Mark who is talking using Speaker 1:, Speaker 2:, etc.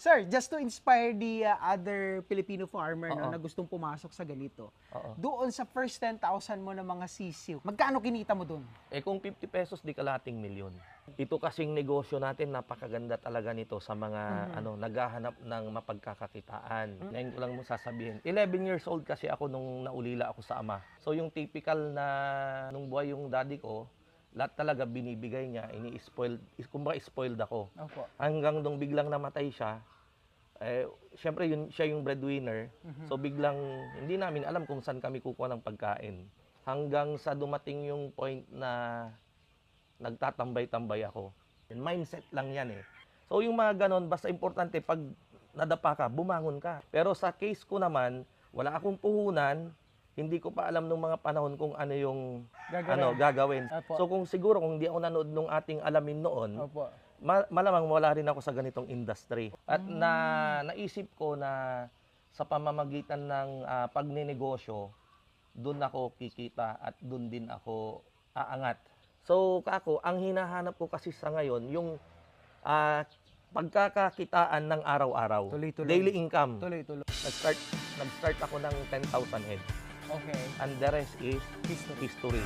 Speaker 1: Sir, just to inspire the other Filipino farmer no,
Speaker 2: Oo.
Speaker 1: na gustong pumasok sa ganito,
Speaker 2: Oo.
Speaker 1: doon sa first 10,000 mo ng mga sisiw, magkano kinita mo doon?
Speaker 2: Eh kung 50 pesos, di kalating milyon. Ito kasing negosyo natin, napakaganda talaga nito sa mga naghahanap ng mapagkakakitaan. Ngayon ko lang mo sasabihin. 11 years old kasi ako nung naulila ako sa ama. So yung typical na nung buhay yung daddy ko, lahat talaga binibigay niya, ini-spoiled, kumbaga spoiled ako.
Speaker 1: Opo.
Speaker 2: Hanggang nung biglang namatay siya, eh, syempre siya yung breadwinner. So biglang hindi namin alam kung saan kami kukuha ng pagkain. Hanggang sa dumating yung point na nagtatambay-tambay ako. Mindset lang yan eh. So yung mga ganon, basta importante pag nadapa ka, bumangon ka. Pero sa case ko naman, wala akong puhunan, hindi ko pa alam nung mga panahon kung ano yung gagawin.
Speaker 1: Opo.
Speaker 2: So kung siguro kung hindi ako nanood nung ating alamin noon,
Speaker 1: Opo.
Speaker 2: malamang wala rin ako sa ganitong industry. At naisip ko na sa pamamagitan ng pagnenegosyo, doon ako kikita at doon din ako aangat. So kako, ang hinahanap ko kasi sa ngayon, yung pagkakakitaan ng araw-araw.
Speaker 1: Tuloy-tuloy.
Speaker 2: Daily income.
Speaker 1: Tuloy-tuloy.
Speaker 2: Nag-start ako ng 10,000 head.
Speaker 1: Okay.
Speaker 2: And the rest is
Speaker 1: History.
Speaker 2: history.